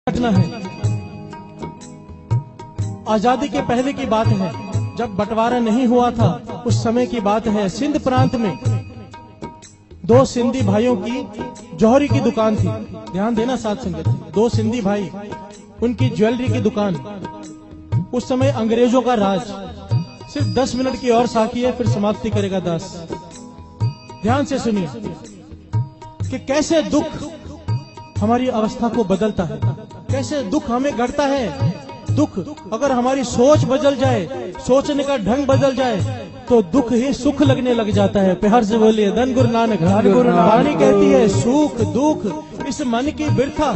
घटना है। आजादी के पहले की बात है, जब बंटवारा नहीं हुआ था उस समय की बात है। सिंध प्रांत में दो सिंधी भाइयों की जौहरी की दुकान थी। ध्यान देना साथ संगत, दो सिंधी भाई, उनकी ज्वेलरी की दुकान। उस समय अंग्रेजों का राज। सिर्फ 10 मिनट की और साकी है, फिर समाप्ति करेगा दास। ध्यान से सुनिए कि कैसे दुख हमारी अवस्था को बदलता है, कैसे दुख हमें गढ़ता है। दुख अगर हमारी सोच बदल जाए, सोचने का ढंग बदल जाए, तो दुख ही सुख लगने लग जाता है। प्यार से बोलिए धन गुरु नानक। वाणी कहती है सुख दुख इस मन की बिरथा।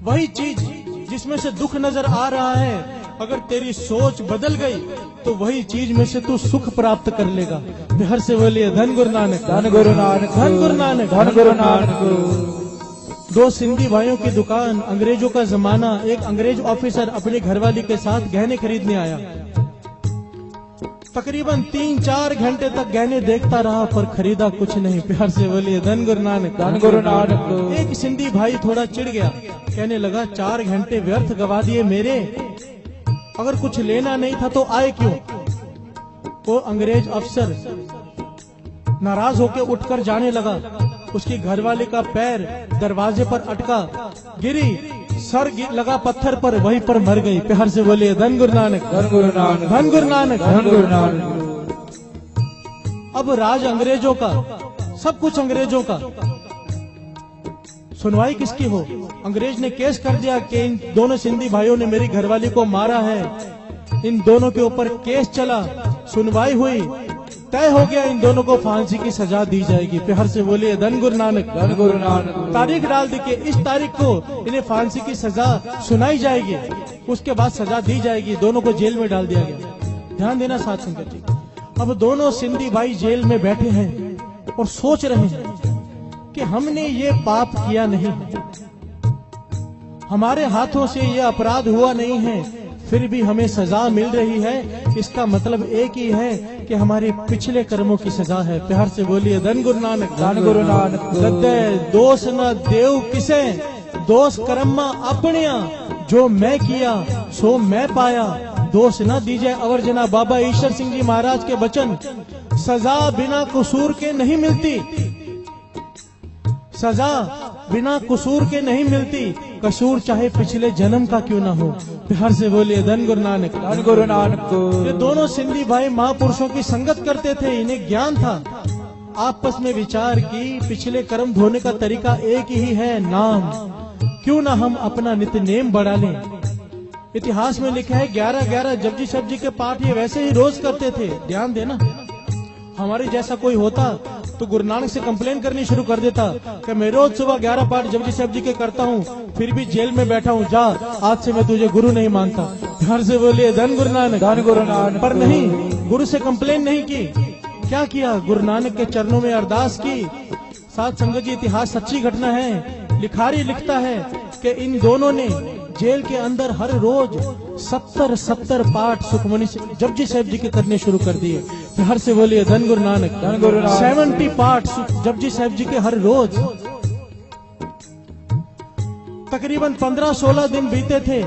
वही चीज जिसमें से दुख नजर आ रहा है, अगर तेरी सोच बदल गई तो वही चीज में से तू सुख प्राप्त कर लेगा। प्यार से बोलिए धन गुरु नानक, धन गुरु नानक, धन गुरु नानक, धन गुरु नानक। दो सिंधी भाइयों की दुकान, अंग्रेजों का जमाना। एक अंग्रेज ऑफिसर अपनी घरवाली के साथ गहने खरीदने आया। तकरीबन 3-4 घंटे तक गहने देखता रहा पर खरीदा कुछ नहीं। प्यार से बोलिए धन गुरु नानक, धन गुरु नानक। एक सिंधी भाई थोड़ा चिढ़ गया, कहने लगा 4 घंटे व्यर्थ गवा दिए मेरे, अगर कुछ लेना नहीं था तो आए क्यों। वो अंग्रेज अफसर नाराज होकर उठकर जाने लगा। उसकी घरवाली का पैर दरवाजे पर अटका, गिरी, सर लगा पत्थर पर, वहीं पर मर गई। प्यार से बोलिए धन गुरु नानक, धन गुरु नानक, धन गुरु नानक, धन गुरु नानक। अब राज अंग्रेजों का, सब कुछ अंग्रेजों का। सुनवाई किसकी हो? अंग्रेज ने केस कर दिया कि इन दोनों सिंधी भाइयों ने मेरी घरवाली को मारा है। इन दोनों के ऊपर केस चला, सुनवाई हुई, तय हो गया इन दोनों को फांसी की सजा दी जाएगी। प्यार से बोलिए धन गुरु नानक, धन गुरु नानक। तारीख डाल दी कि इस तारीख को इन्हें फांसी की सजा सुनाई जाएगी, उसके बाद सजा दी जाएगी। दोनों को जेल में डाल दिया गया। ध्यान देना साथ संगत जी। अब दोनों सिंधी भाई जेल में बैठे हैं और सोच रहे हैं कि हमने ये पाप किया नहीं है, हमारे हाथों से ये अपराध हुआ नहीं है, फिर भी हमें सजा मिल रही है। इसका मतलब एक ही है कि हमारे पिछले कर्मों की सजा है। प्यार से बोलिए धन गुरु नानक, धन गुरु नानक। लद्दे दोष न देव किसे, दोष कर्मा अपनिया, जो मैं किया सो मैं पाया, दोष न दीजिए अवर जना। बाबा ईश्वर सिंह जी महाराज के वचन। सजा बिना कसूर के नहीं मिलती, सजा बिना कसूर के नहीं मिलती, कसूर चाहे पिछले जन्म का क्यों ना हो। प्यार से बोलिए धन गुरु नानक, धन गुरु नानक। ये दोनों सिंधी भाई महापुरुषों की संगत करते थे, इन्हें ज्ञान था। आपस में विचार की पिछले कर्म धोने का तरीका एक ही है, नाम। क्यों ना हम अपना नित्य नेम बढ़ा लें। इतिहास में लिखा है 11-11 जपजी सब्जी के पाठ ये वैसे ही रोज करते थे। ध्यान देना, हमारे जैसा कोई होता तो गुरु नानक से कंप्लेन करनी शुरू कर देता कि मैं रोज सुबह 11 पाठ जपजी साहब जी के करता हूँ, फिर भी जेल में बैठा हूँ, जा आज से मैं तुझे गुरु नहीं मानता। घर से बोलिए धन गुरु नानक, धन गुरु नानक। पर नहीं, गुरु से कंप्लेन नहीं की। क्या किया? गुरु नानक के चरणों में अरदास की। साथ संगत जी, इतिहास सच्ची घटना है। लिखारी लिखता है कि इन दोनों ने जेल के अंदर हर रोज 70 पाठ सुखमनी जपजी साहब जी के करने शुरू कर दिए। हर से बोलिए धन गुरु नानक, धन गुरु नानक। 70 पाठ जपजी साहब जी के हर रोज। तकरीबन 15-16 दिन बीते थे,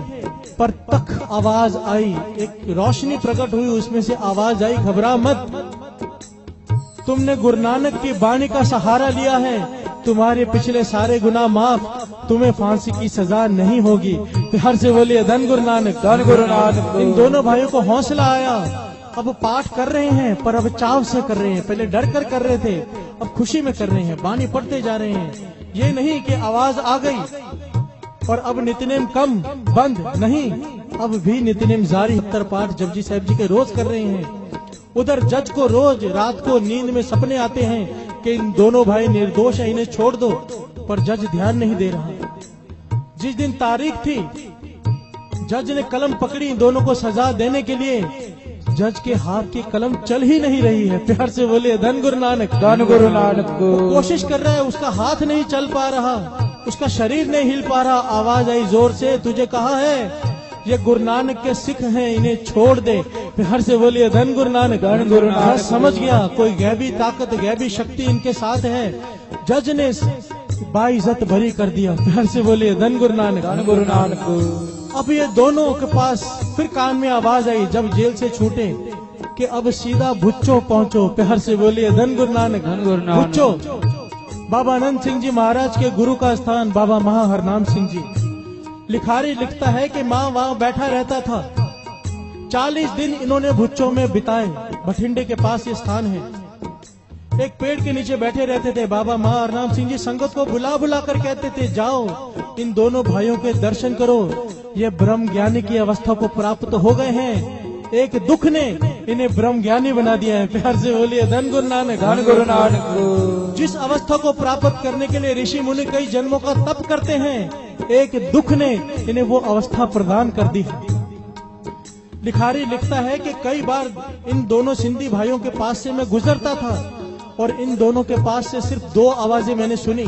पर तक आवाज आई, एक रोशनी प्रकट हुई, उसमें से आवाज आई, घबरा मत, तुमने गुरु नानक की बाणी का सहारा लिया है, तुम्हारे पिछले सारे गुनाह माफ, तुम्हें फांसी की सजा नहीं होगी। प्यार से बोलिए धन गुरु नानक, धन गुरु नानक। इन दोनों भाइयों को हौसला आया। अब पाठ कर रहे हैं, पर अब चाव से कर रहे हैं। पहले डर कर रहे थे, अब खुशी में कर रहे हैं, बानी पढ़ते जा रहे हैं। ये नहीं कि आवाज आ गई और अब नित्यनेम कम बंद, नहीं, अब भी नित्यनेम जारी। 70 पाठ जपजी साहब जी के रोज कर रहे हैं। उधर जज को रोज रात को नींद में सपने आते हैं कि इन दोनों भाई निर्दोष है, इन्हें छोड़ दो, पर जज ध्यान नहीं दे रहा। जिस दिन तारीख थी, जज ने कलम पकड़ी इन दोनों को सजा देने के लिए, जज के हाथ की कलम चल ही नहीं रही है। प्यार से बोले धन गुरु नानक, धन गुरु नानक। कोशिश कर रहा है, उसका हाथ नहीं चल पा रहा, उसका शरीर नहीं हिल पा रहा। आवाज आई जोर से, तुझे कहा है ये गुरु नानक के सिख हैं, इन्हें छोड़ दे। प्यार से बोलिए धन गुरु नानक, धन गुरु नानक। समझ गया कोई गैबी ताकत, गैबी शक्ति इनके साथ है। जज ने बाइज्जत भरी कर दिया। प्यार से बोलिए धन गुरु नानक। धन गुरु नानक। अब ये दोनों के पास फिर कान में आवाज आई जब जेल से छूटे कि अब सीधा भुच्चो पहुंचो। प्यार से बोलिए धन गुरु नानक। धन गुरु नानक। भुच्चो बाबा आनंद सिंह जी महाराज के गुरु का स्थान बाबा महा हरनाम सिंह जी। लिखारी लिखता है कि माँ वहां बैठा रहता था। 40 दिन इन्होंने भुच्चो में बिताए। बठिंडे के पास ये स्थान है। एक पेड़ के नीचे बैठे रहते थे। बाबा महा हरनाम सिंह जी संगत को बुला बुला कर कहते थे, जाओ इन दोनों भाइयों के दर्शन करो, ये ब्रह्म ज्ञानी की अवस्था को प्राप्त हो गए हैं। एक दुख ने इन्हें ब्रह्म ज्ञानी बना दिया है। प्यार से बोलिए धन गुरु नानक। धन गुरु नानक। जिस अवस्था को प्राप्त करने के लिए ऋषि मुनि कई जन्मों का तप करते हैं, एक दुख ने इन्हें वो अवस्था प्रदान कर दी है। लिखारी लिखता है कि कई बार इन दोनों सिंधी भाइयों के पास से मैं गुजरता था और इन दोनों के पास से सिर्फ 2 आवाजें मैंने सुनी।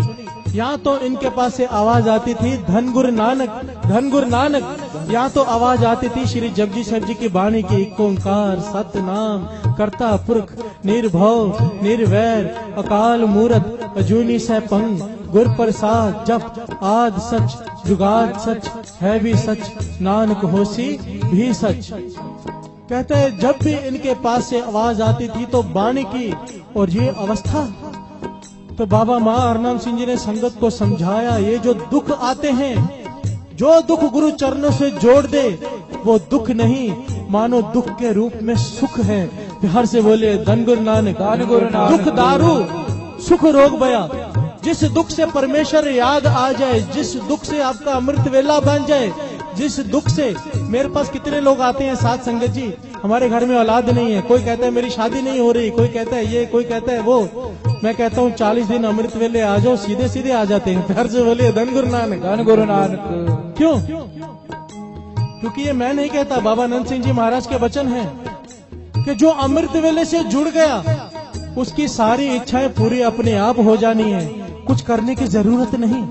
यहाँ तो इनके पास से आवाज आती थी धन गुरु नानक, धन गुरु नानक। यहाँ तो आवाज आती थी श्री जपजी साहब जी की वाणी की, एक ओंकार सतनाम करता पुरख निर्भव निर्वैर अकाल मूरत अजूनी सैपंग गुर प्रसाद जप आद सच जुगाद सच है भी सच नानक होसी भी सच। कहते हैं जब भी इनके पास से आवाज आती थी तो वाणी की और ये अवस्था। तो बाबा महा हरनाम सिंह जी ने संगत को समझाया, ये जो दुख आते हैं, जो दुख गुरु चरणों से जोड़ दे वो दुख नहीं मानो दुख के रूप में सुख है। प्यार से बोले धन गुरु नानक। धन गुरु नानक। दुख दारू सुख रोग बया। जिस दुख से परमेश्वर याद आ जाए, जिस दुख से आपका अमृत वेला बन जाए, जिस दुख से मेरे पास कितने लोग आते हैं साथ संगत जी, हमारे घर में औलाद नहीं है, कोई कहता है मेरी शादी नहीं हो रही, कोई कहता है ये, कोई कहता है वो। मैं कहता हूँ 40 दिन अमृत वेले आ जाओ, सीधे सीधे आ जाते हैं। प्यार से बोलिए धन गुरु नानक। धन गुरु नानक। क्यों? क्योंकि ये मैं नहीं कहता, बाबा आनंद सिंह जी महाराज के वचन है कि जो अमृत वेले से जुड़ गया उसकी सारी इच्छाएं पूरी अपने आप हो जानी है, कुछ करने की जरूरत नहीं।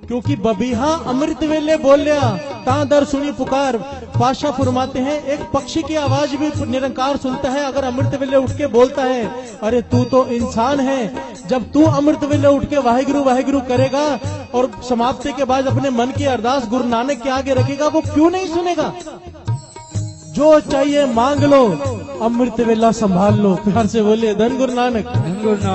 क्योंकि बबीहा अमृत वेले बोलिया ता दर सुनी पुकार। पाशाह फरमाते हैं एक पक्षी की आवाज भी निरंकार सुनता है अगर अमृत वेले उठ के बोलता है, अरे तू तो इंसान है। जब तू अमृत वेले उठ के वाहिगुरु वाहिगुरु करेगा और समाप्ति के बाद अपने मन की अरदास गुरु नानक के आगे रखेगा, वो क्यों नहीं सुनेगा? जो चाहिए मांग लो, अमृत वेला संभाल लो। प्यार से बोलिए धन गुरु नानक। धन गुरु नानक।